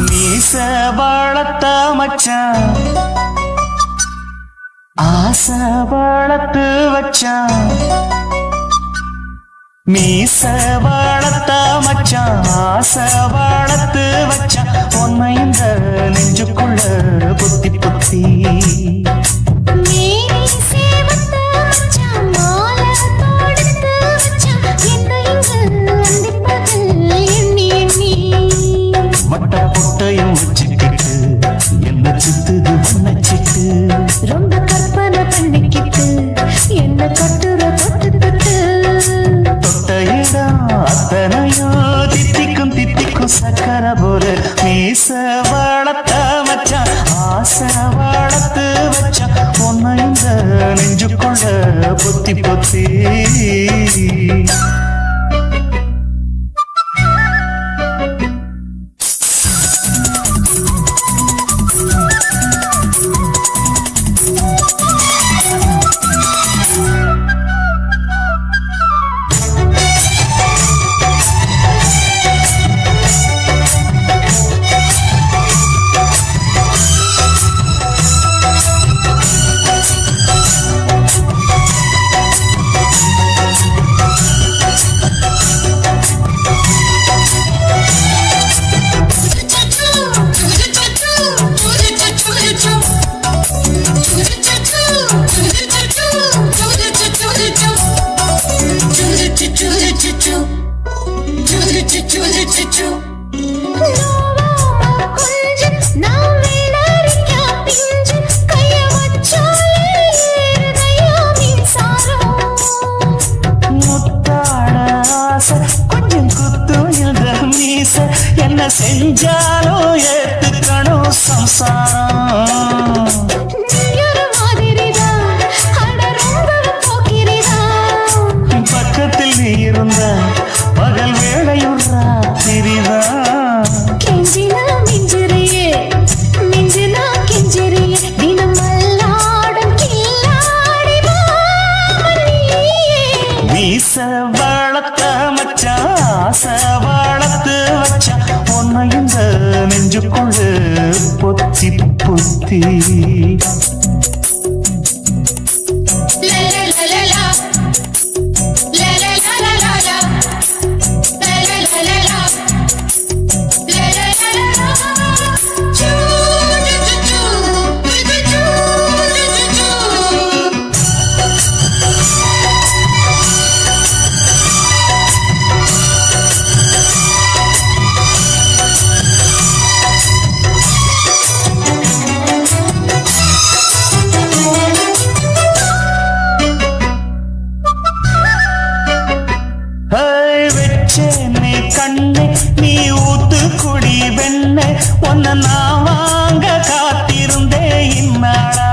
மீச வளர்த்த மச்சான் ஆசை வளர்த்து வச்சான் மீச வளர்த்த மச்சான் ஆசை வளர்த்து வச்சான் உன்னை இந்த நெஞ்சுக்குள்ள புத்தி புத்தி மட்ட பொட்டையும் வச்சுக்கிட்டு என்ன சுத்துது வண்ணச்சிட்டு ரொம்ப கற்பனை பண்ணிக்கிட்டு என்ன கட்டுற தொட்டு தொட்டு தொட்ட இடம் அத்தனையோ தித்திக்கும் தித்திக்கும் சக்கர போல மீச வளர்த்த மச்சான் ஆசை வளர்த்து வச்சான் உன்னை இந்த நெஞ்சுக்குள்ள பொத்தி பொத்தி கொஞ்சம் குத்தும் இந்த மீச என்ன செஞ்சாலும் ஏத்துக்கணும் சம்சாரம் பக்கத்தில் நீ இருந்த பகல் வேளையுறா திரிதா கெஞ்சினா மிஞ்சிறியே மிஞ்சினா கெஞ்சிறியே தினம் மல்லாடும் கில்லாடி மீச வளர்த்த மச்சான் ஆசை வளர்த்து வச்சான் உன்னை இந்த நெஞ்சுக்குள்ள பொத்தி பொத்தி நீ கண்ணே நீ ஊத்து குடி வெண்ண உன்னை நான் வாங்க காத்திருந்தே இந்நாளா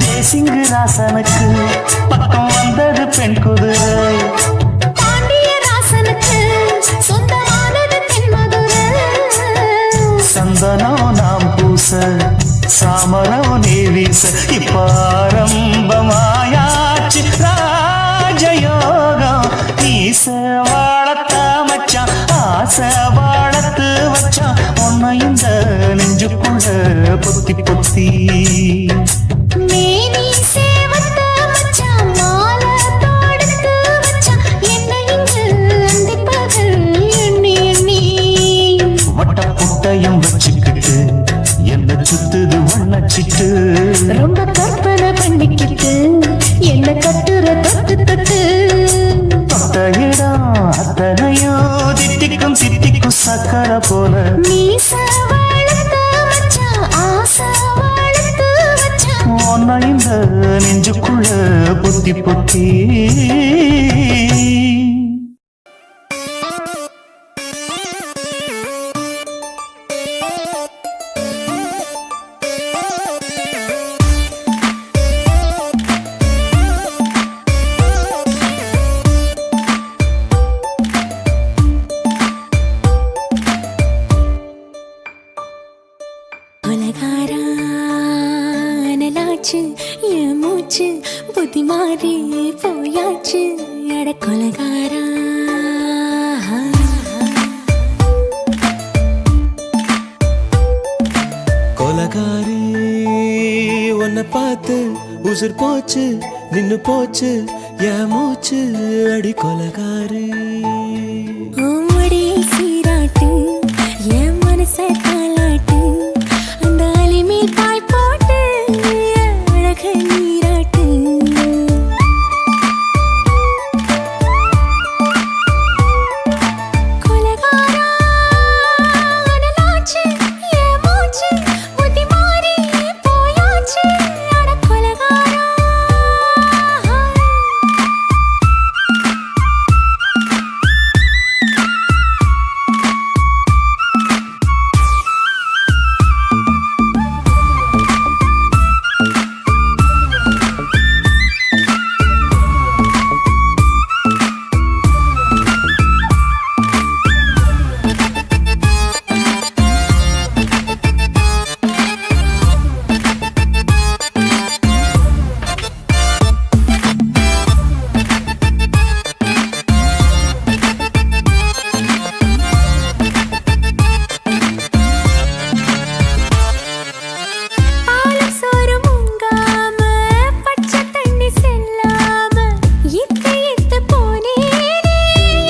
தேசிங்கு ராசனுக்கு பக்கம் வந்தது பெண் குதிரை சந்தனம் நாம் பூச சாமரம் நீ வீச இப்ப ஆரம்பமாயாச்சு ராஜயோகம் நீச வளர்த்த மச்சான் ஆசை வளர்த்து வச்சான் உன்னை இந்த நெஞ்சுக்குள்ள பொத்தி பொத்தி வச்சுக்கிட்டு என்ன சுத்துது வண்ணச்சிட்டு ரொம்ப கற்பனை பண்ணிக்கிட்டு என்ன கட்டுற தொட்டு தொட்டு தொட்ட இடம் அத்தனையோ தித்திக்கும் தித்திக்கும் சக்கர போல மீச வளர்த்த மச்சான் ஆசை வளர்த்து வச்சான் கொலகாரா கொலகாரி உன்னை பார்த்து உசுர் போச்சு நின்னு போச்சு என் மூச்சு அடி கொலகாரி ஓமடியை சீராட்டு என் மனச தாளாட்டு அந்த அலிமேல் பாய் போட்டு அழக நீராட்டு கொலகாரா அனலாச்சு என் மூச்சு புத்தி மாறி போயாச்சு அட கொலகாரா பாலம் சோறு முங்காம பச்சை தண்ணி செல்லாம இத்து போனேனே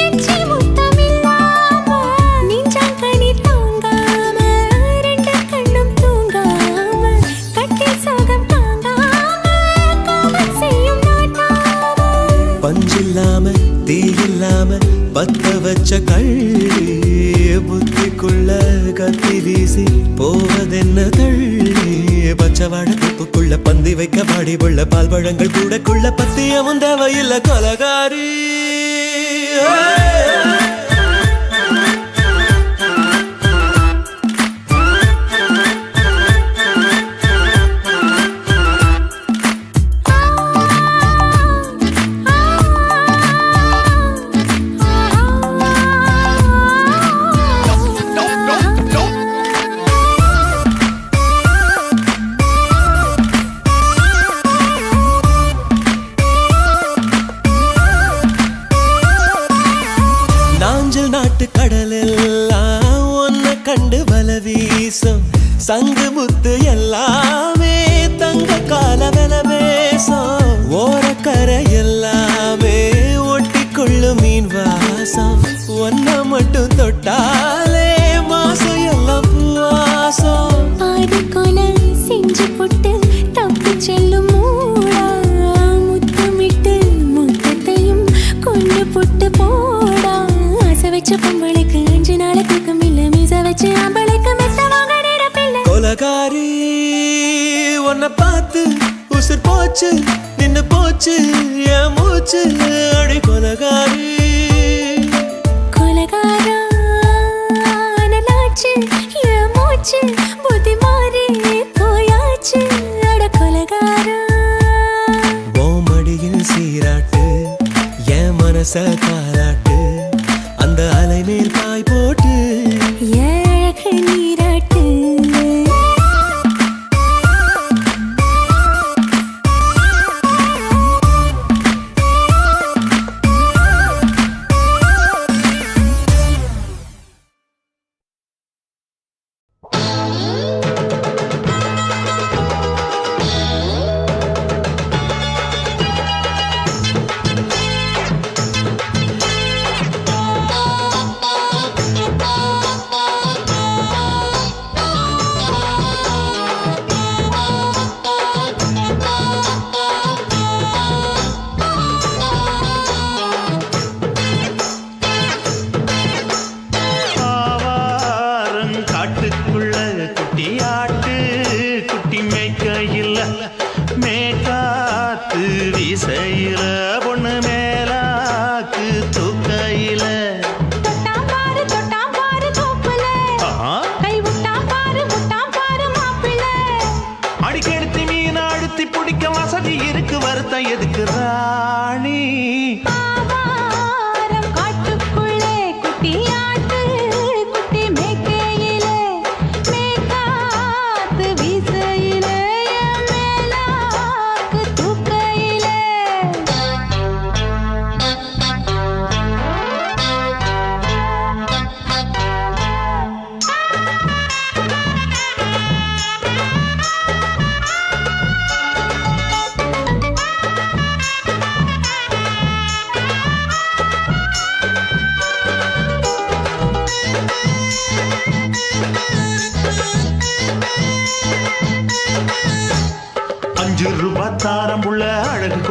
எச்சி முத்தமில்லாம நெஞ்சாங்கனி தாங்காம ரெண்டு கண்ணும் தூங்காம கட்டி சோகம் தாங்காம காமம் செய்யும் நாட்டாம பஞ்சில்லாம தீ இல்லாம பத்த வச்ச கள்ளி புத்திக்குள்ள கத்தி வீசி போவதென்ன தள்ளி பச்சவாட தொப்புக்குள்ள பந்தி வைக்க பாடி உள்ள பால் பழங்கள் கூடக்குள்ள பத்தியமும் தேவையில்ல கொலகாரி நாஞ்சல் நாட்டு கடலெல்லாம் ஒன்ன கண்டு வல வீசும் சங்கு முத்து எல்லாமே தங்க கால வெல பேசும் ஓரக்கரை எல்லாமே ஒட்டி கொள்ளும் மீன் வாசம் ஒன்ன மட்டும் தொட்டாலே மாசம் எல்லாம் பூவாசம் பாதி கொலை செஞ்சு போட்டு தப்பி செல்லும் மூடா முத்தமிட்டு முத்தத்தையும் கொண்டு போட்டு போடா ஆசை வச்ச பொம்பளைக்கு 5 நாள் தூக்கம் இல்ல மீச வச்சு ஆம்பளைக்கு மெத்த வாங்க நேரப்பில்லை கொலகாரி உன்னை பார்த்து உசுர் போச்சு நின்னு போச்சு என் மூச்சு அடி கொலகாரி கொலகாரா அனலாச்சு என் மூச்சு புத்தி மாறி போயாச்சு அட கொலகாரா மடியில் சீராட்டு என் மனச தாராட்டு அந்த அலை மேல் பாய் போட்டு அழக நீராட்டு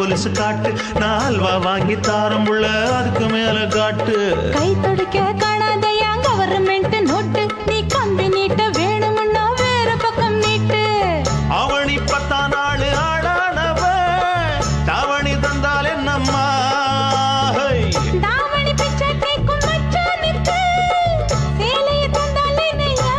கொலுசு காட்டு, நான் அல்வா வாங்கி தாரம் புள்ள அதுக்கு மேல காட்டு. கை துடிக்க காணாதையா கவர்மெண்ட் நோட்டு, நீ கம்பி நீட்ட வேணும்னா வேற பக்கம் நீட்டு. அவனி 10 நாள் ஆளானவ தாவணி தந்தால் என்னம்மா? தாவணி பிச்சை கேக்கும் மச்சானுக்கு சேலையை தந்தால் என்னையா?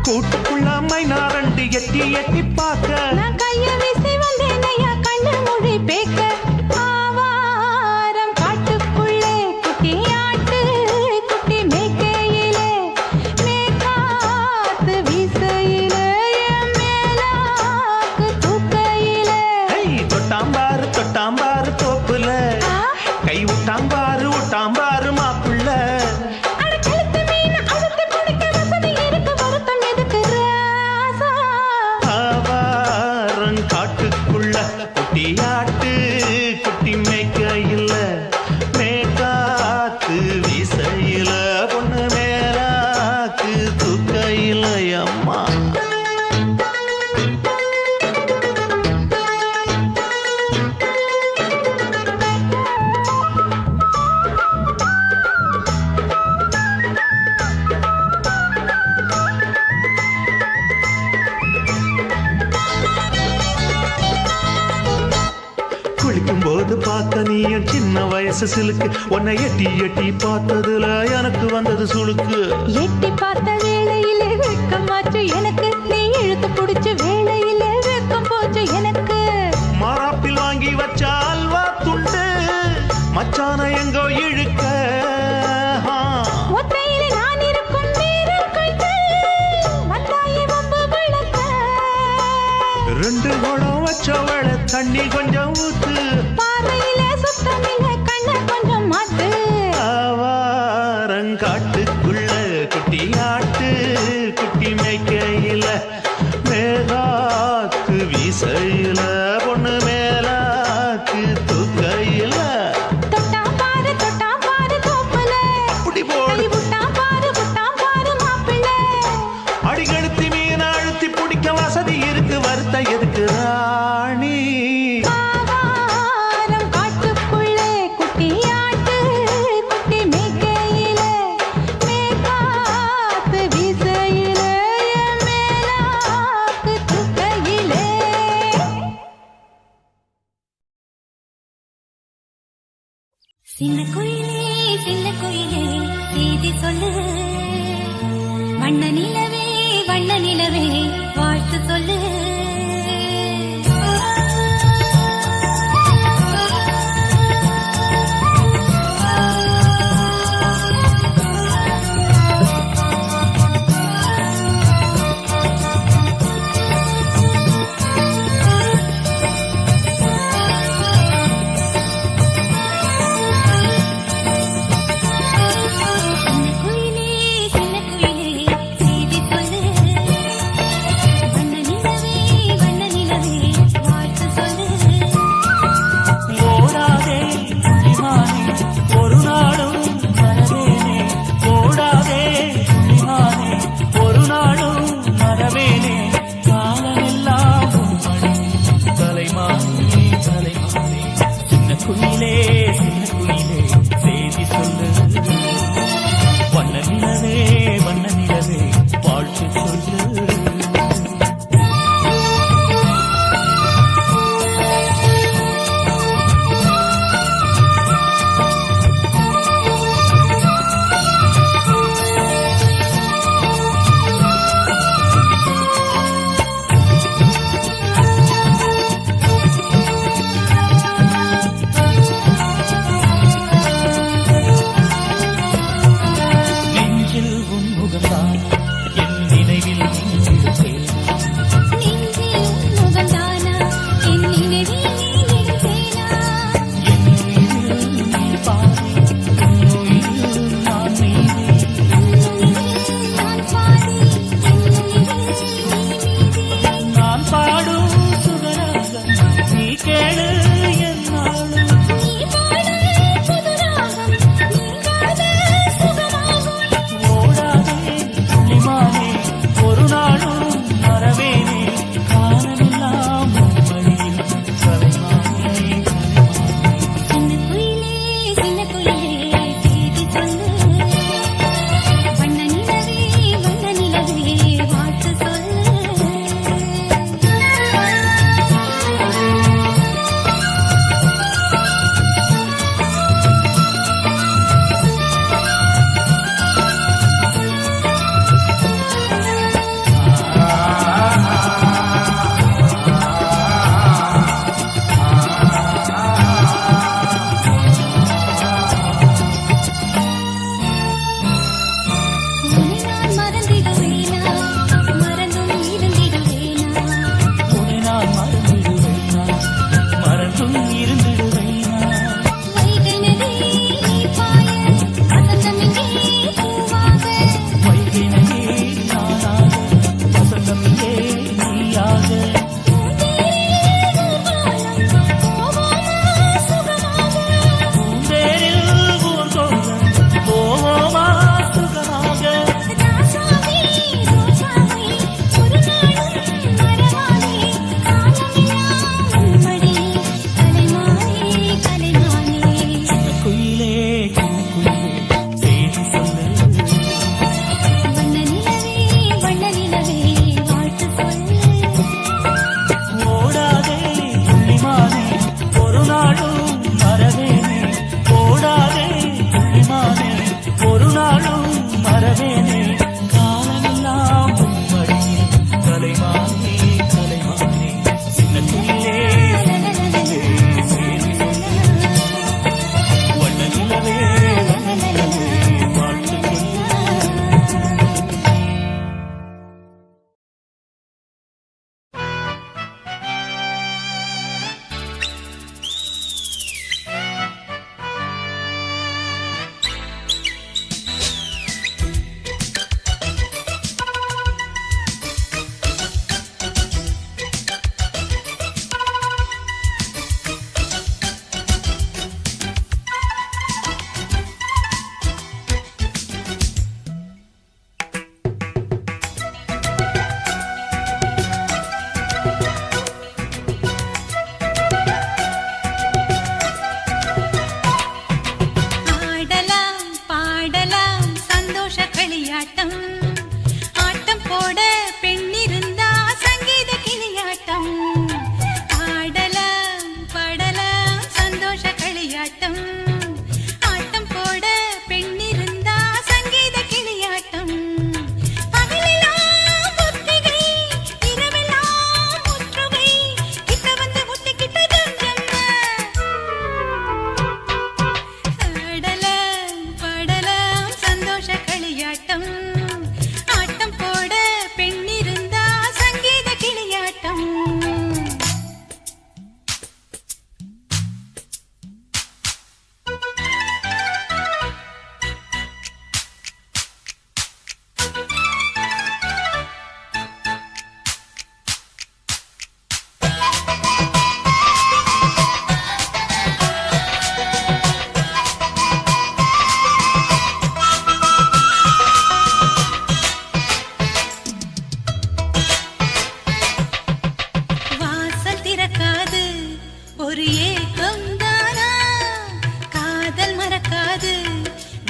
கூட்டுக்குள்ள மைனாரண்டு எட்டி எட்டி பார்க்க, நான் கைய வீசி வந்தேனையா கண்ணு மொழி பேக்க. ஆவாரம் காட்டுக்குள்ளே குட்டி ஆட்டு குட்டி மேய்க்கையிலே, மேற்காத்து வீசையிலே, என் மேலாக்கு தூக்கையிலே. தொட்டாம்பாரு தொட்டாம்பாரு தோப்புல, கை விட்டாம்பாரு விட்டாம்பாரு மாப்புள்ள. அட கழுத்து மீன் அழுத்தி பிடிக்க வசதி இருக்கு, வருத்தம் எதுக்கு ராசா? ஆவாரம் காட்டுக்குள்ள குட்டியாட்டு குட்டி மேய்க்கையில, மேற்காத்து வீசையில, பொண்ணு மேலாக்கு தூக்கையில அம்மா. குளிக்கும் போது பார்த்த நீயும் சின்ன வயசு சிலுக்கு, உன்னை எட்டி எட்டி பார்த்ததுல எனக்கு வந்தது சுளுக்கு. எட்டி பார்த்த வேளையிலே வெட்கமாச்சு எனக்கு, நீ இழுத்து பிடிச்ச வேளையிலே வெட்கம் போச்சு எனக்கு. மாறாப்பில் வாங்கி வச்ச அல்வா துண்டு மச்சான எங்கோ இழுக்க. ஒத்தையிலே நான் இருக்கும் நேரம் கண்டு வந்தாயே வம்பு விளக்க. 2 குடம் வச்சவள தண்ணி கொஞ்சம் ஊத்து, பார்வையிலே சுத்தமில்லை கண்ண கொஞ்சம் மாத்து. ஆவாரங்காட்டுக்குள்ள குட்டியாட்டு குட்டி மேய்க்கையில, மேலாக்கு வீசையில, பொண்ணு மேலாக்கு தூக்கையில. தொட்டாம் பாரு தோப்புல, அப்படி போடு. கை விட்டாம் பாரு மாப்பிள்ளை. அடிகழுத்தி மீன் அழுத்தி பிடிக்க வசதி இருக்கு, வருத்த எதுக்கு ராணி? ஆவாரம் காட்டுக்குள்ளே குட்டி ஆட்டு குட்டி மேய்க்கையிலே, மேற்காத்து வீசையிலே, என் மேலாக்கு தூக்கையிலே. சின்ன குயிலே செய்தி சொல்லு, வண்ண நிலவே வாழ்த்து சொல்லு. சின்ன குயிலே செய்தி சொல்லு, வண்ண நிலவே வாழ்த்து சொல்லு. ஓடாதே புலிமானே, ஒரு நாளும் மறவேனே. ஓடாதே புலிமானே, ஒரு நாளும் மறவேனே. காலமெல்லாம் உம்மடி தலைமானே தலைமானே. சின்ன குயிலே செய்தி சொல்லு, வண்ண நிலவே வாழ்த்து சொல்லு.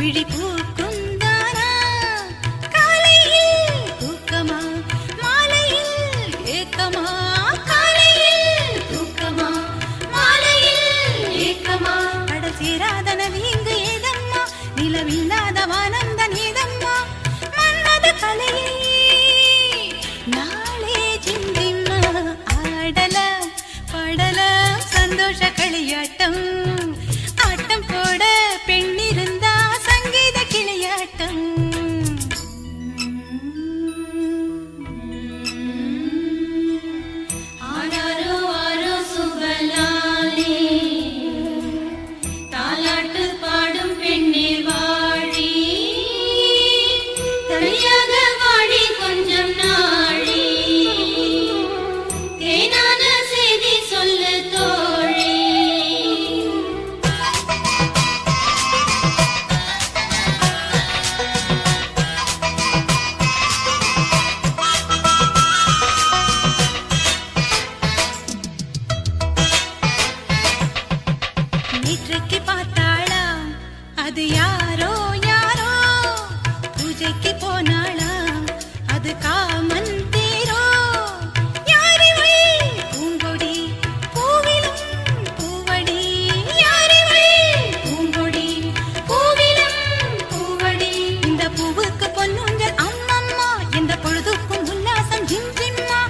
விழி பூக்குந்தானா காலையில் தூக்கமா மாலையில் ஏக்கமா காலையில் தூக்கமா மாலையில் ஏக்கமா கடல் சேராத நதி இங்கு ஏதம்மா நிலவில்லாத வானந்த நீதம்மா மன்மத கலையை நாளே சிந்திம்மா ஆடலாம் பாடலாம் சந்தோஷ களியாட்டம் ஆட்டம் போட பெண்ணிருந்தா சங்கீத கிளியாட்டம் ஆராரோ ஆரோ சுபலாலே தாலாட்டு பாடும் பெண்ணீர் வாழி தனியாக வாடி கொஞ்சம் நாழி தேனான செய்தி சொல்லு தோழி நேற்றைக்கு பார்த்தாளா அது யாரோ யாரோ பூஜைக்கு போனாளா அது காமன் தேரோ யாரிவள் பூங்கொடி பூவிலும் பூவடி யாரிவள் பூங்கொடி பூவிலும் பூவடி இந்த பூவுக்கு பொன்னுங்கள் அம்மம்மா இந்த பொழுதுக்கும் உல்லாசம் ஜிம் ஜிம்மா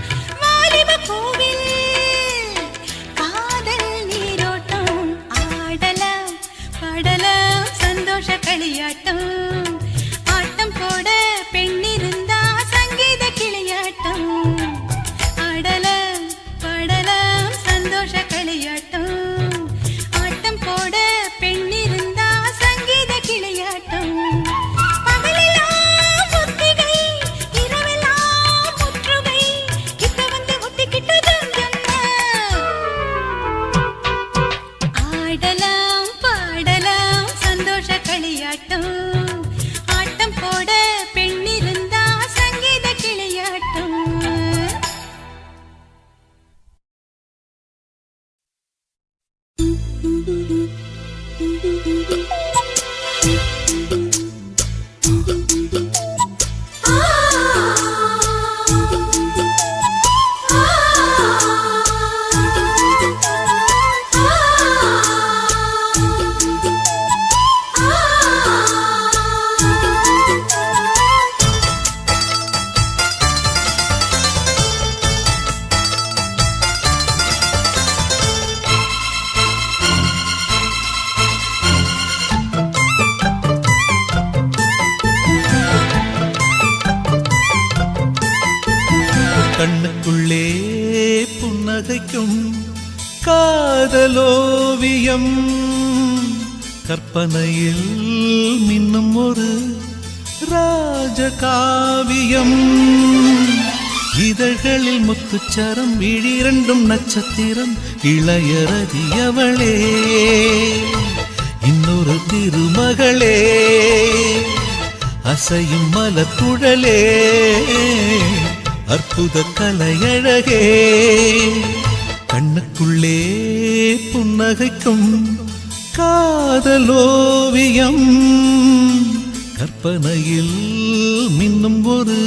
வாலிப பூவில் காதல் நீரோட்டம் ஆடலாம் பாடலாம் சந்தோஷ களியாட்டம் ஆட்டம் போட பெண்ணிருந்தா சங்கீத கிளியாட்டம் ஆடலாம் பாடலாம் சந்தோஷ களியாட்டம் ஆட்டம் போட பெண்ணிருந்தா சங்கீத கிளியாட்டம் பகலெல்லாம் ஒத்திகை இரவெல்லாம் முற்றுகை கிட்ட வந்து ஒட்டிக்கிட்டதும் என்ன ஆடலாம் பாடலாம் சந்தோஷ களியாட்டம் ஆட்டம் போட பெண்ணிருந்தா சங்கீத கிளியாட்டம் கண்ணுக்குள்ளே புன்னகைக்கும் காதலோவியம் கற்பனையில் மின்னும் ஒரு ராஜகாவியம் இதழ்களில் முத்துச்சரம் விழிரண்டும் நட்சத்திரம் இளையரதியவளே இன்னொரு திருமகளே அசையும் மலர்குழலே அற்புத கலையழகே கண்ணுக்குள்ளே புன்னகைக்கும் காதலோவியம் கற்பனையில் மின்னும் ஒரு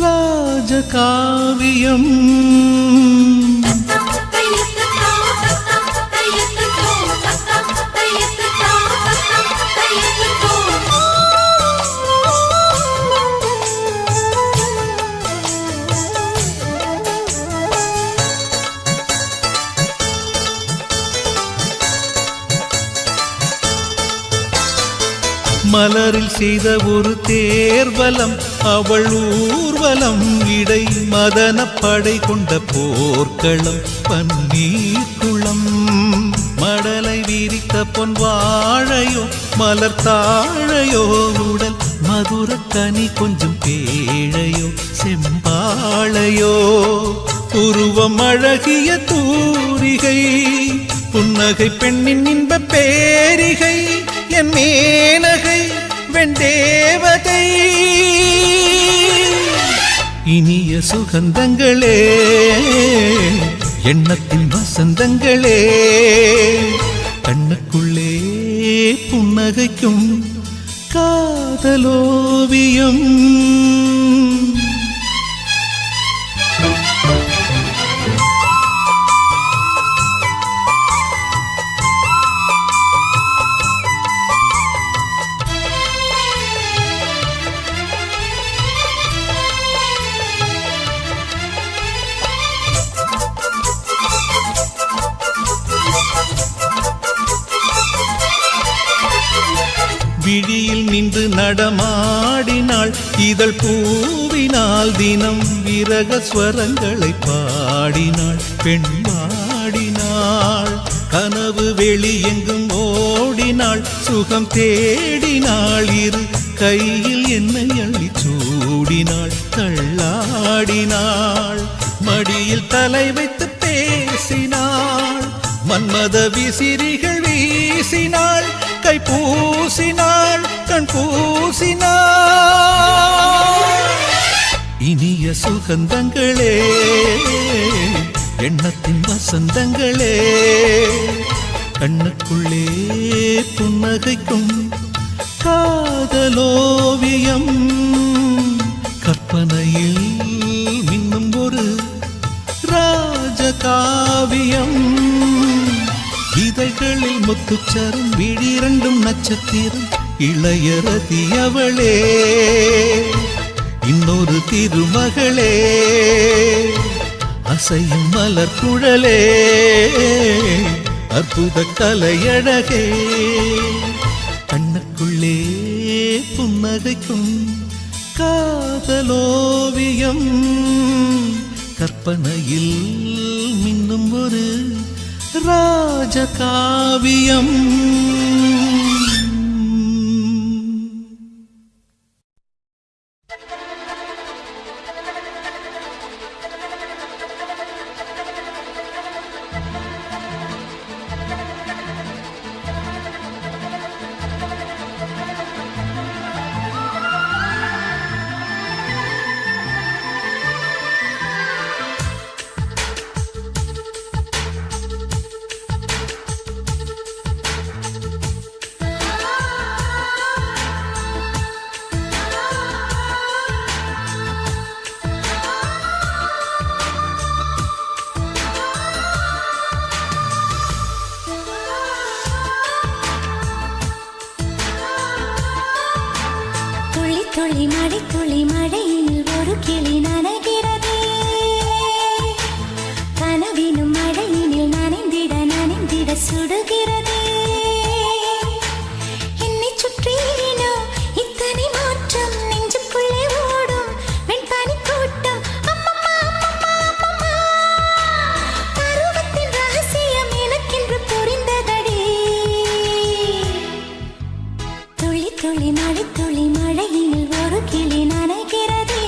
ராஜகாவியம் மலரில் செய்த ஒரு தேர்வலம் அவள் ஊர்வலம் இடை மதன படை கொண்ட போர்க்களம் பன்னீர் குளம் மடலை விரித்த பொன் வாழையோ மலர் தாழையோ உடல் மதுர கனி கொஞ்சம் பேழையோ செம்பாழையோ உருவம் அழகிய தூரிகை புன்னகை பெண்ணின் இன்ப பேரிகை என் மேனகை வெண்டேவதை இனிய சுகந்தங்களே எண்ணத்தின் வசந்தங்களே கண்ணுக்குள்ளே புன்னகைக்கும் காதலோவியம். விழியில் நின்று நடமாடினாள், இதழ் பூவினால் தினம் விரக ஸ்வரங்களை பாடினாள், பெண்மாடினாள். கனவு வெளியெங்கும் ஓடினாள், சுகம் தேடினாள், இரு கையில் என்னை அள்ளி சூடினாள், தள்ளாடினாள். மடியில் தலை வைத்து பேசினாள், மன்மத விசிறிகள் வீசினாள், கை பூசினாள், கண் பூசினாள். இனிய சுகந்தங்களே, எண்ணத்தின் வசந்தங்களே, கண்ணுக்குள்ளே புன்னகைக்கும் காதலோவியம். கற்பனையில் மின்னும் ஒரு ராஜகாவியம். இதழ்களில் முத்துச்சரம், விழிரண்டும் நட்சத்திரம், இளையரதி அவளே, இன்னொரு திருமகளே, அசையும் மலர் குழலே, அற்புத கலையழகே. கண்ணுக்குள்ளே புன்னகைக்கும் காதலோவியம். கற்பனையில் மின்னும் ஒரு ராஜகாவியம். துளி மழை துளி மழையில் ஒரு கிளி நனைகிறதே, கனவினும் மழையினில் நனைந்திட நனைந்திட சுடுகிறதே. என்னை சுற்றினோ இத்தனை மாற்றம், நெஞ்சுக்குள்ளே ஓடும் வெண்பனி கூட்டம். அம்மம்மா அம்மம்மா அம்மம்மா, பருவத்தின் ரகசியம் எனக்கென்று புரிந்ததடி. துளி துளி மழை துளி மழையினில் ஒரு கிளி நனைகிறதே,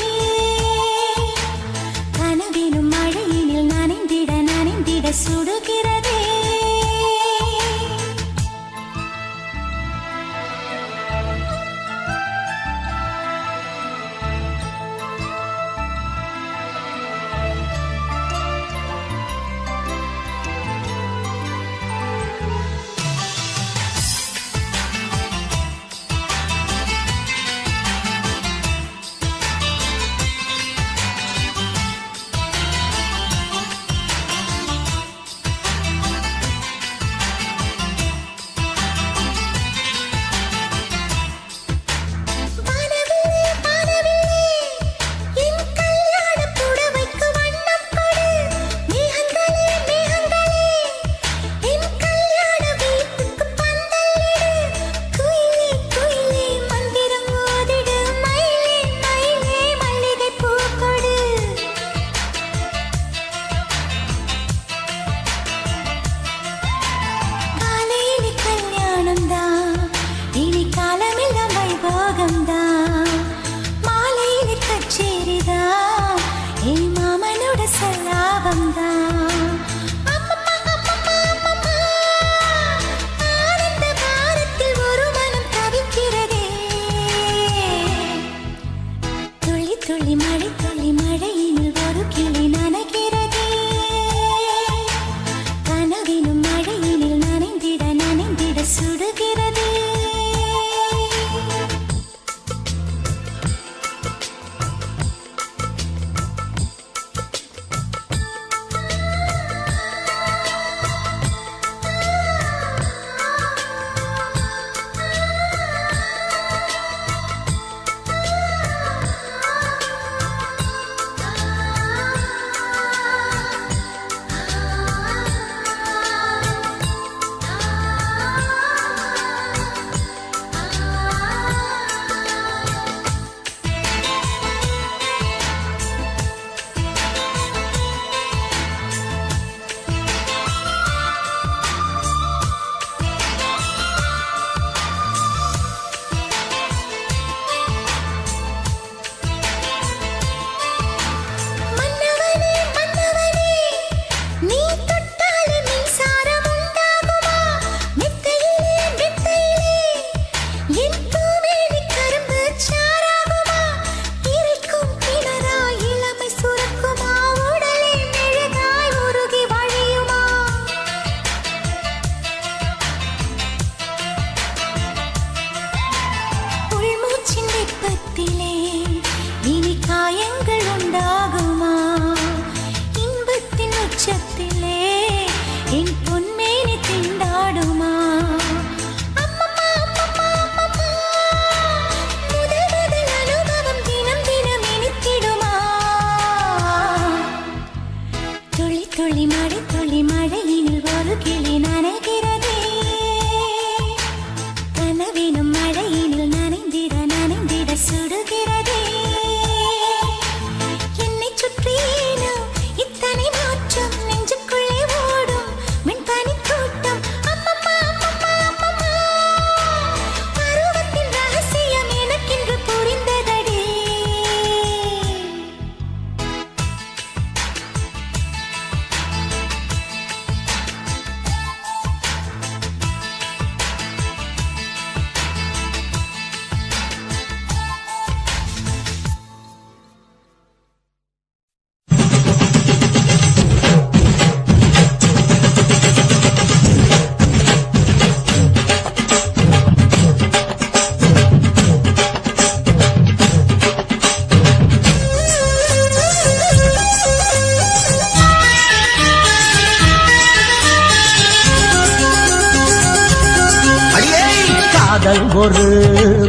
காதல் ஒரு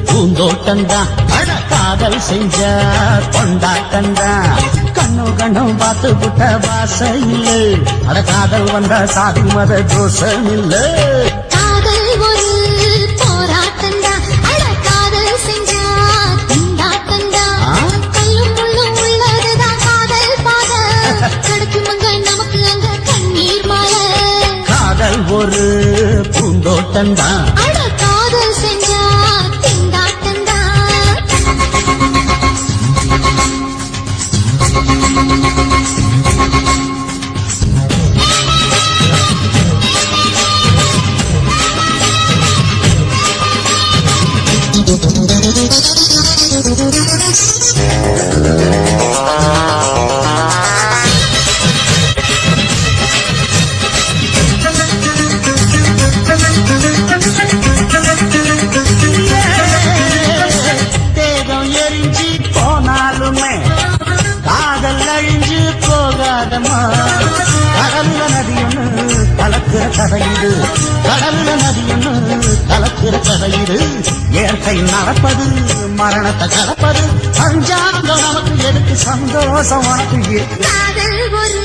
பூந்தோட்டம்தான் அட காதல் செஞ்ச கொண்டாட்டம்தான் கண்ணு கண்ணும் பார்த்து புட்ட பாச இல்ல அட காதல் வந்த சாதி மத தோஷம் இல்ல காதல் ஒரு போராட்டம்டா அட காதல் செஞ்சா திண்டாட்டம்டா கல்லும் முள்ளும் உள்ளதுதான் காதல் பாத கிடைக்குமங்க நமக்கு அங்க கண்ணீர் மாலை காதல் ஒரு பூந்தோட்டம்தான் அட காதல் செஞ்சா திண்டாட்டம்டா தேகம் எரிஞ்சு போனாலுமே காதல் அழிஞ்சு போகாதமா கடல்ல நதியொன்னு கலக்கிற கதையிடு கடல்ல நதியொன்னு கலக்கிற கதையிடு இயற்கை நடப்பது மரணத்தை கலப்பது பஞ்சாங்கம் நமக்கு எதுக்கு சந்தோஷம் உனக்கு இருக்கு காதல் ஒரு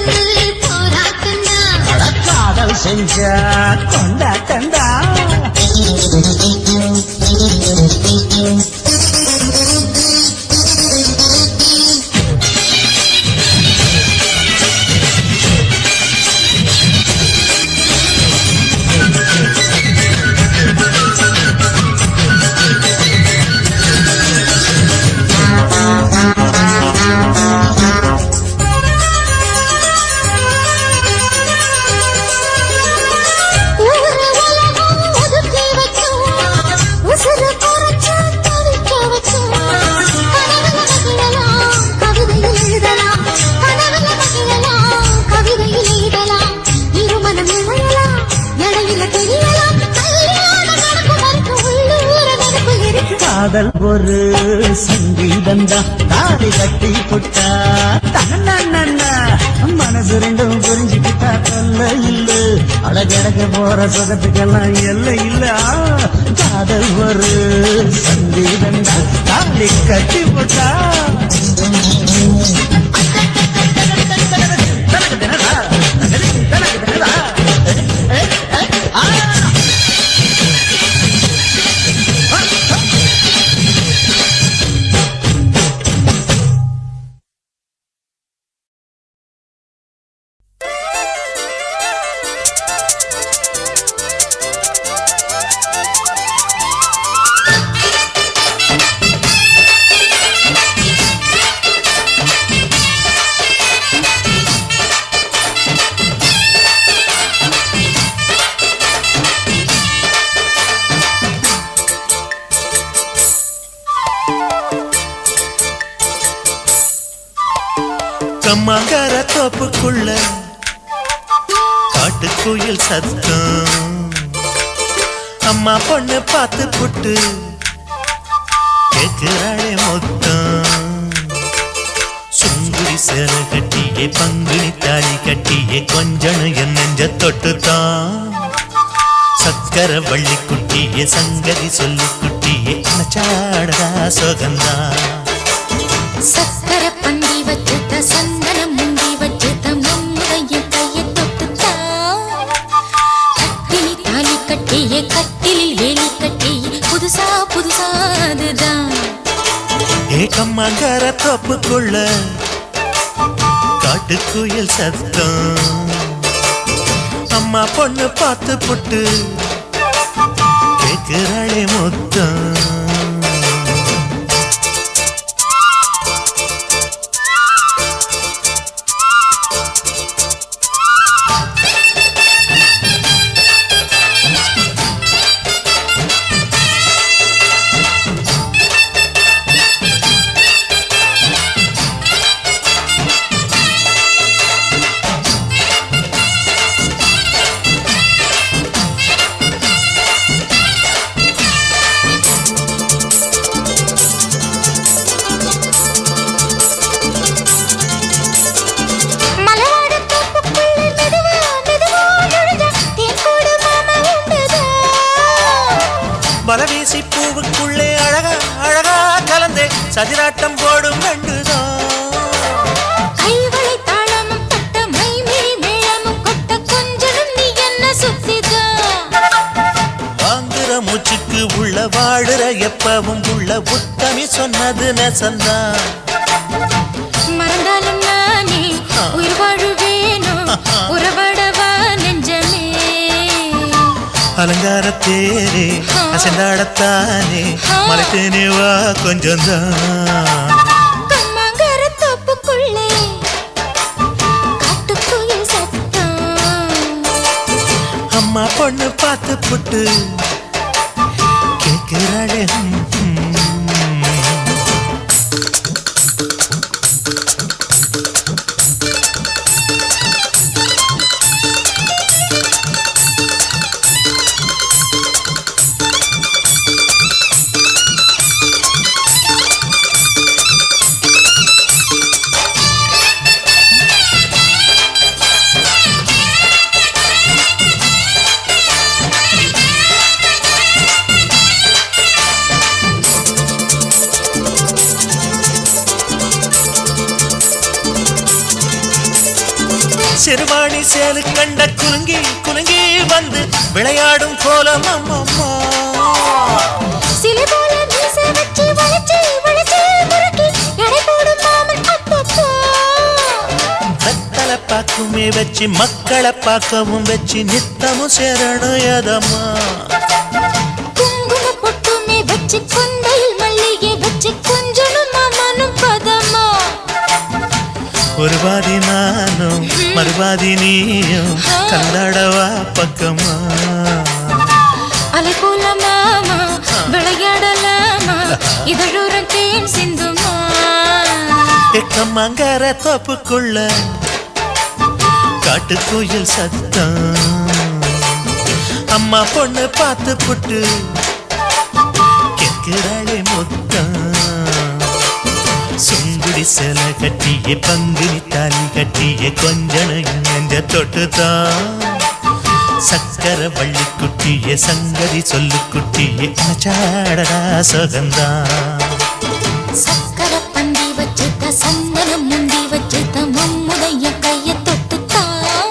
போராட்டம்டா அட காதல் செஞ்ச கொண்டாட்டண்டா ஊரு உலகம் ஒதுக்கி வச்சோம் உசுறு குறைச்சு தவிக்க வச்சோம் கனவுல மகிழலாம் கவிதையில் எழுதலாம் கனவுல மகிழலாம் கவிதையில் எழுதலாம் இருமனம் இணையலாம் இடையில தெரியலாம் கல்யாணம் நடக்கும் வரைக்கும் உள்ளூர நடப்பு இருக்கு காதல் ஒரு சங்கீதந்தா தாலி கட்டி புட்டா தன்னா மனசு ரெண்டும் புரிஞ்சுக்கிட்டா தொல்ல இல்ல அழகழக போற சுகத்துக்கெல்லாம் எல்லை இல்ல காதல் ஒரு சங்கீதந்தா தாலி கட்டி புட்டா கம்மாங்கர தோப்புக்குள்ள காட்டுக்குயில் சத்தம் அம்மா பொண்ணு பார்த்து புட்டு கேக்குறாளே மொத்தம் சுங்குடி சேலை கட்டியே பங்குனி தாலி கட்டியே கொஞ்சணும் என் நெஞ்ச தொட்டுத்தான் சக்கர வள்ளி குட்டியே சங்கதி சொல்லி குட்டியே நச்சாடதா சோகந்தான் சக்கர பந்தி வச்சுட்ட சந்தனம் முந்தி வச்சுட்ட மம்முடைய கையை தொட்டுத்தா கட்டினி தாலி கட்டியே கட்டிலில் வேலி கட்டியே புதுசா புதுசா அதுதான் ஏகம்மாங்கர தோப்புக்குள்ள காட்டுக்குயில் சத்தம் அம்மா பொண்ணு பார்த்து புட்டு கேக்குறாளே மொத்தம் பலவீசி பூவுக்குள்ளே அழகா அழகா கலந்தே சதிராட்டம் போடும் ரெண்டுதான். கைவளை தாளமும் தட்ட மைமிழி மேளமும் கொட்ட கொஞ்சனும் நீ என்ன சுத்திதான். வாங்குற மூச்சுக்கு உள்ள வாடுற எப்பவும் உள்ள உத்தமி சொன்னது நெசந்தான். மறந்தாலும் நானே உயிர் வாழுவேனோ உறவாடவா நெஞ்சமே. அலங்காரத்தேரே அசைந்தாடத்தானே மலைத்தேனே வா கொஞ்சம்தான். கம்மாங்கர தோப்புக்குள்ளே காட்டுக்குயில் சத்தம். அம்மா பொண்ணு பார்த்து புட்டு கேட்கிறாளே. சிறுவாணி சேலு கண்ட குலுங்கி குலுங்கி வந்து விளையாடும் கோலம் அம்மம்மா. சிலை போல மீசை வச்சு வளைச்சு வளைச்சு முறுக்கி எடை போடும் மாமன் அப்பப்பா. வெத்தலை பாக்குமே வச்சு மக்களை பார்க்கவும் வச்சு நித்தமும் சேரணும் எதம்மா. குங்கும பொட்டுமே வச்சு கொண்டையில் மல்லிகை வச்சு கொஞ்சனும் மாமனும் பதமா. ஒரு பாதி நானும் மறுபாதி நீயும் கல்லாடவா பக்கமா. அலை போல மாமா விளையாடலாமா இதழூரம் தேன் சிந்துமா. எக்கம்மாங்கர தோப்புக்குள்ள காட்டுக்குயில் சத்தம். அம்மா பொண்ணு பார்த்து புட்டு கேட்கிறாளே மொத்தம். சுங்குடி சேல கட்டிய பங்குனி தாலி கட்டிய கொஞ்சனையும் நெஞ்ச தொட்டுதான். சக்கர வள்ளி குட்டிய சங்கதி சொல்லு குட்டிய அச்சாடடா சுகந்தான். சக்கர பந்தி வச்சுட்ட சந்தனம் முந்தி வச்சுட்ட மம்முடைய கைய தொட்டுத்தான்.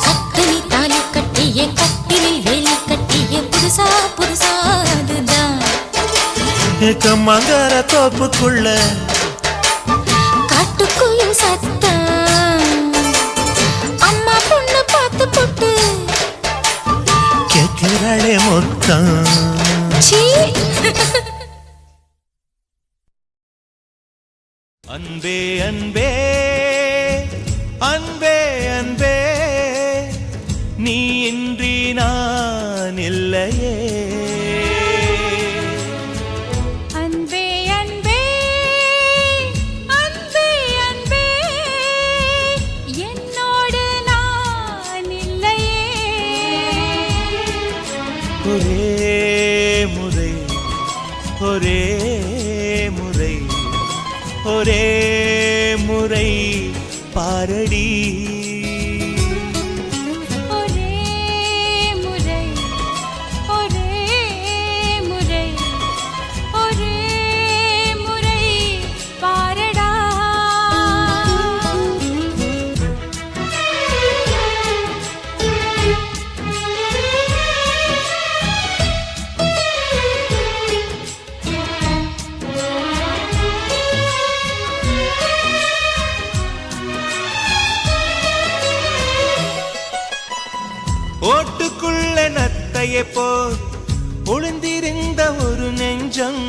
கட்டினி தாலி கட்டிய கட்டிலில் வேலி கட்டிய புதுசா புதுசா அதுதான். கம்மாங்கர தோப்புக்குள்ள காட்டுக்குயில் சத்தம். அம்மா பொண்ணு பார்த்து போட்டு கேட்கிறாளே மொத்தம். சீ. அன்பே அன்பே அன்பே அன்பே நீ இன்றி நான் இல்லையே. அன்பே அன்பே அன்பே அன்பே என்னோடு நான் இல்லையே. ஒரே முறை ஒரே முறை ஒரே முறை பாரடி. ஒரே முறை ஒரே முறை ஒரே முறை பாரடா. ஓட்டுக்குள்ள நத்தையை போல் ஒளிந்திருந்த ஒரு நெஞ்சம்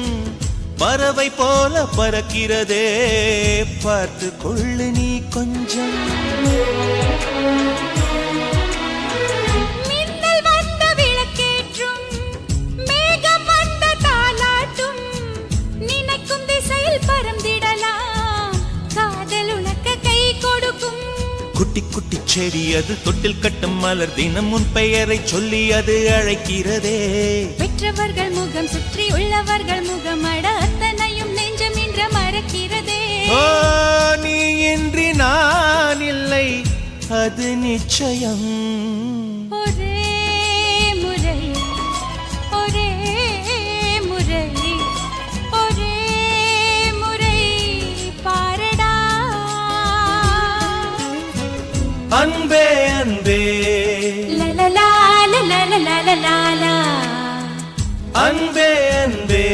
பறவை போல பறக்கிறதே பார்த்து கொள்ளு நீ கொஞ்சம். மின்னல் வந்த விளக்கேற்றும் மேகம் வந்த தாலாட்டும் நினைக்கும் திசையில் பறந்திடலாம் காதல் உனக்கு கை கொடுக்கும். குட்டி குட்டி செடி அது தொட்டில் கட்டும் மலர் தினம் உன் பெயரை சொல்லி அது அழைக்கிறதே. பெற்றவர்கள் முகம் சுற்றி உள்ளவர்கள் முகம் அட அத்தனையும் நெஞ்சம் என்ற மறக்கிறதே. ஓ நீ இன்றி நான் இல்லை அது நிச்சயம். ஒரே முறை ஒரே அன்பே அன்பே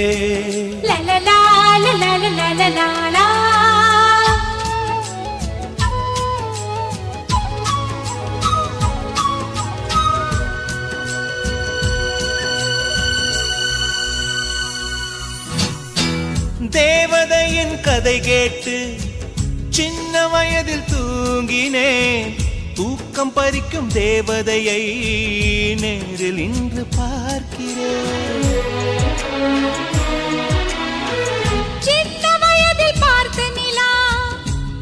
La la la la la la la la la la. தேவதையின் கதை கேட்டு சின்ன வயதில் தூங்கினேன். தூக்கம் பறிக்கும் தேவதையை நேரில் இன்று பார்க்கிறேன். சின்ன வயதில் பார்த்த நிலா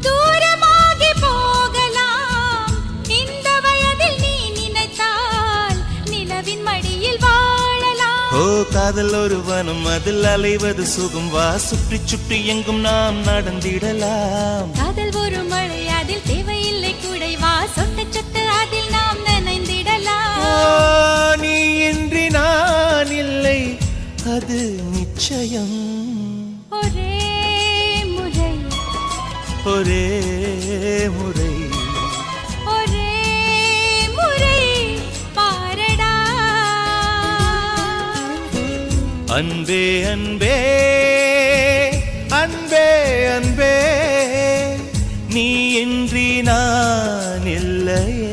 தூரமாகி போகலாம். இந்த வயதில் நீ நினைத்தால் நிலவின் மடியில் வாழலாம். ஓ காதல் ஒரு வனம், அதில் அலைவது சுகம். வா சுற்றி சுற்றி எங்கும் நாம் நடந்திடலாம். காதல் ஒரு மழை, அதில் தேவையில்லை குடை. வா சொட்ட சொட்ட அதில் நாம் நனைந்திடலாம். ஓ, நீ இன்றி நான் இல்லை, அது நிச்சயம். ஒரே முறை ஒரே முறை ஒரே முறை பாரடா. அன்பே அன்பே அன்பே அன்பே, நீ இன்றி நான் இல்லையே.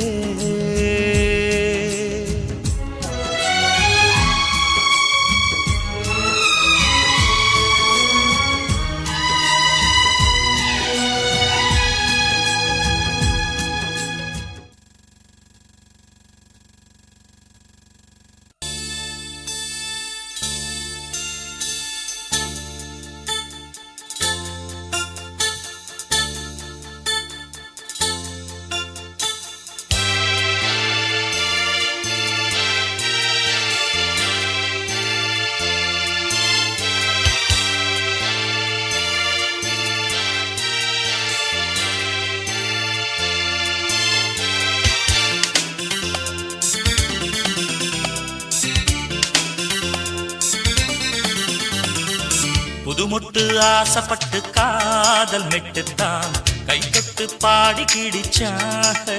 புதுமுட்டு ஆசைப்பட்டு காதல் மெட்டுத்தான் கை தொட்டு பாடி கிடிச்சான்.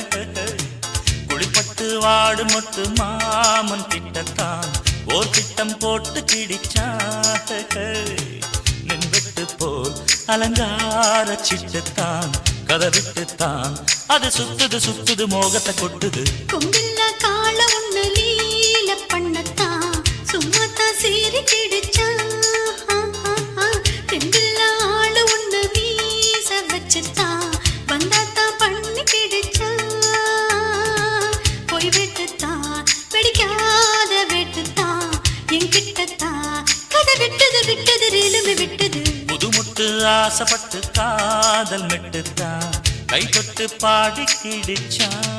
குளிப்பட்டு வாடு மொட்டு மாமன் கிட்டத்தான் ஓர் திட்டம் போட்டு கிடிச்சான். நின்றுட்டு போல் அலங்கார சிட்டுத்தான் கதை விட்டுத்தான் அது சுத்துது சுத்துது மோகத்தை கொட்டுது. கொம்பில்ல கால ஒண்ணு லீல பண்ணத்தான் சும்மாத்தான் சீறி கிடிச்சா. தெம்பில்ல ஆளு ஒண்ணு வீச வச்சுத்தான் வந்தாத்தான் பண்ணி கிடிச்சா. போய் வெட்டுத்தான் வெடிக்காத வெட்டுத்தான் என்கிட்டத்தான் கதை விட்டது விட்டது ரேலுமே விட்டது. புதுமுட்டு ஆசைப்பட்டு காதல் மெட்டுத்தான் கை தொட்டு பாடி கிடிச்சான்.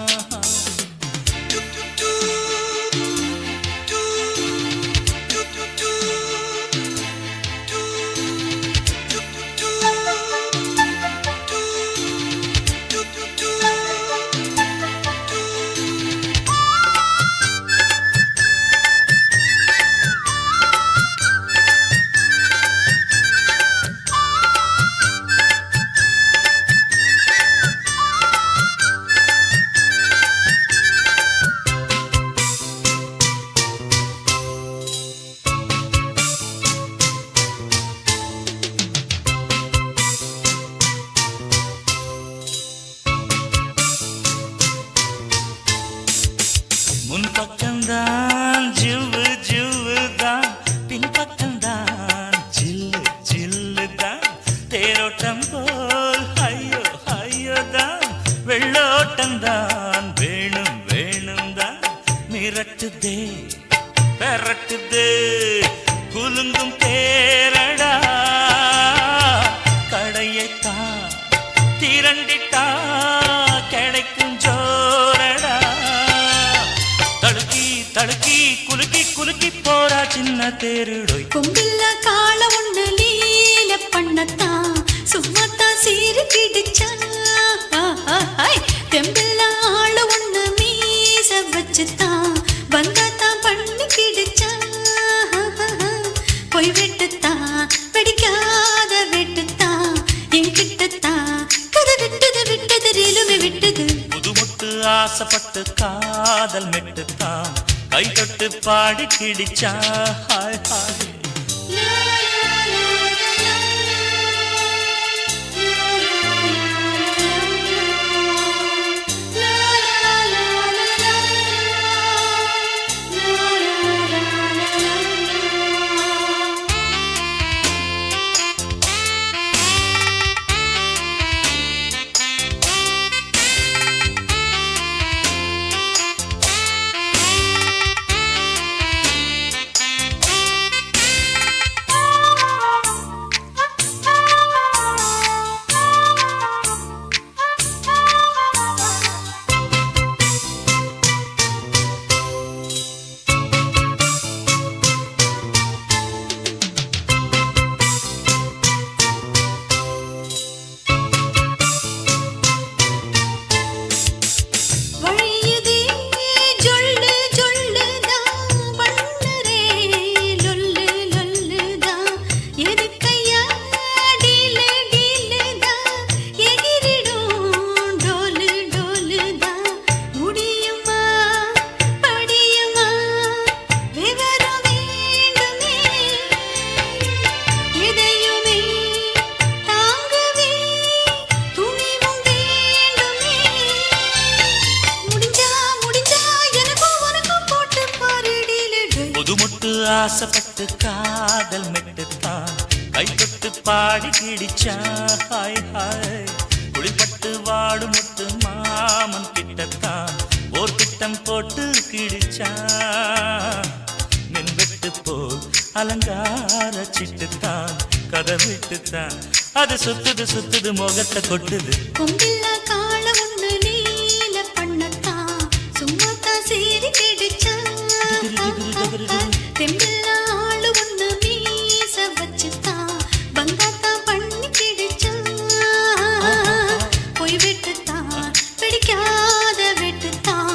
முன் பக்கம்தான் ஜிவ்வு ஜிவ்வு தான், பின் பக்கம்தான் ஜில்லு ஜில்லு தான். தேரோட்டம் போல் ஐயோ ஐயோ தான், வெள்ளோட்டம் தான் வேணும் வேணும் தான். மிரட்டுதே பெரட்டுதே குலுங்கும் தேரடா, கடையைத்தான் திரண்டிட்டா கிடைக்கும் ஜோரடா. தடுக்கி தடுக்கி குலுக்கி குலுக்கி போறா சின்ன தேருடோய். கொம்பில்ல கால ஒண்ணு லீல பண்ணத்தான் சும்மாத்தான் சீறி கிடிச்சா. தெம்பில்ல ஆளு ஒண்ணு மீச வச்சுத்தான் வந்தாத்தான் பண்ணி கிடிச்சா. போய் வெட்டுத்தான் வெடிக்காத வெட்டுத்தான் என்கிட்டத்தான் கதை விட்டது விட்டது ரேலுமே விட்டது. புதுமுட்டு ஆசைப்பட்டு காதல் மெட்டுத்தான் கை தொட்டு பாடி கிடிச்சா. ஹாய் ஹாய் ஆசைப்பட்டு காதல் மெட்டுத்தான் கை தொட்டு பாடி கிடிச்சா ஹாய் ஹாய் குளிப்பட்டு வாடு முத்து மாமன் கிட்டத்தான் ஓர் திட்டம் போட்டு கிடிச்சா மின்வெட்டு போல் அலங்கார சிட்டுத்தான் கதை விட்டுத்தான் அது சுத்துது சுத்துது முகத்தை கொட்டுது கொம்பில்லா கால ஒண்ணு நீல பண்ணத்தான் சும்மாத்தான் சீறி கிடிச்சா தெம்பில்லா ஆளு ஒண்ணு மீச வச்சுத்தான் பந்தாத்தான் பண்ணி கிடிச்சா போய் விட்டுத்தான் பிடிக்காத விட்டுத்தான்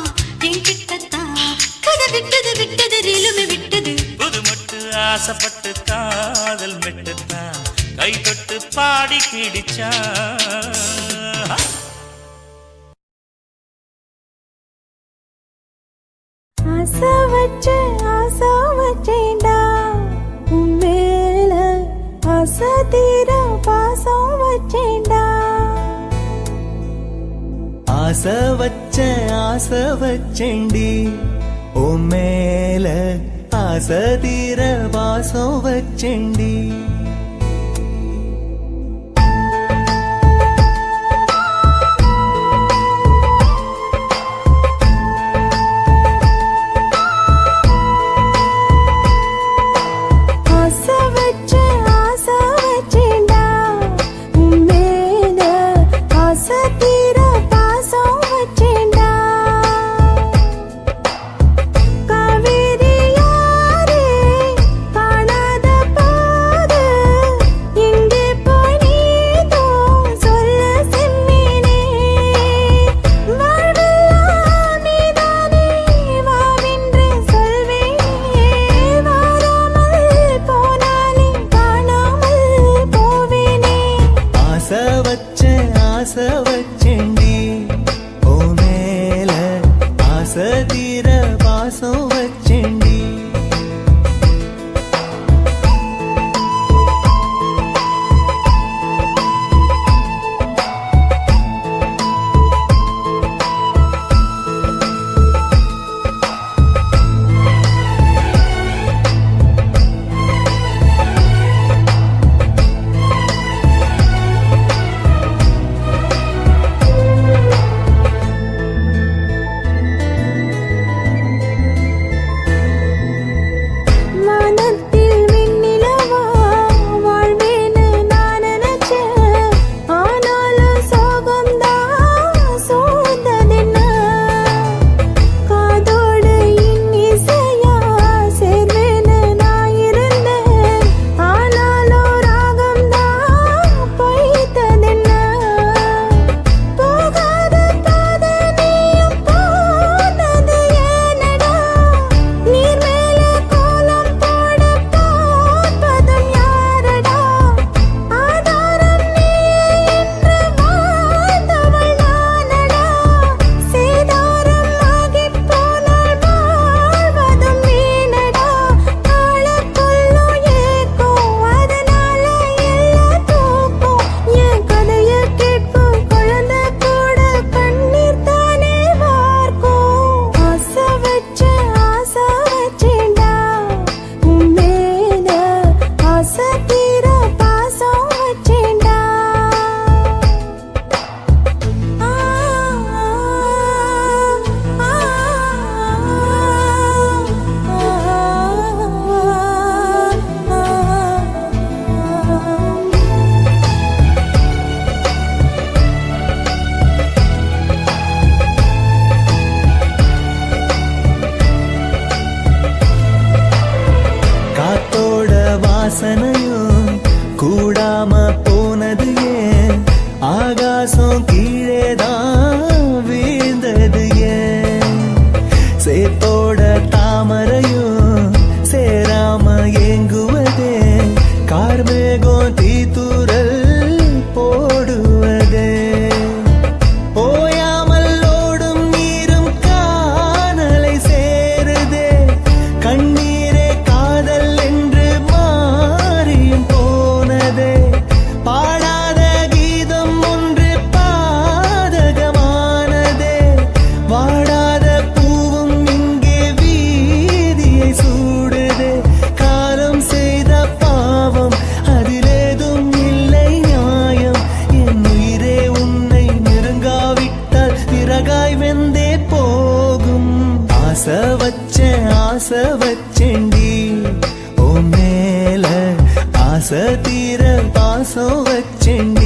என்கிட்டத்தான் கதை விட்டது விட்டது ரீலுமே விட்டது புது மட்டு ஆசைப்பட்டு காதல் மெட்டுத்தான் கை தொட்டு பாடி கிடிச்சா ஆசை வச்சேன்டா உன் மேல ஆசை தீர பாசம் வச்சேன்டா ஆசை வச்சேண்டி உன் மேல ஆசை தீர வாசம் வச்சேண்டி ஆசை வச்சேண்டி ஓ மேல ஆசை தீர பாசம் வச்சேண்டி வாசனையும் கூடாம போனது ஏன் ஆகாசம் கீழேதான் வீழ்ந்தது ஏன் சேத்தோட தாமரையும் சேராம ஏங்குவதே கார்மேகம் தீத்துரல் போடுவதே ஓயாமல் ஓடும் நீரும் காணலை சேருதே கண்ணீரே காதல் என்று மாறியும் போனதே ஆசை தீர பாசம் வச்சேண்டி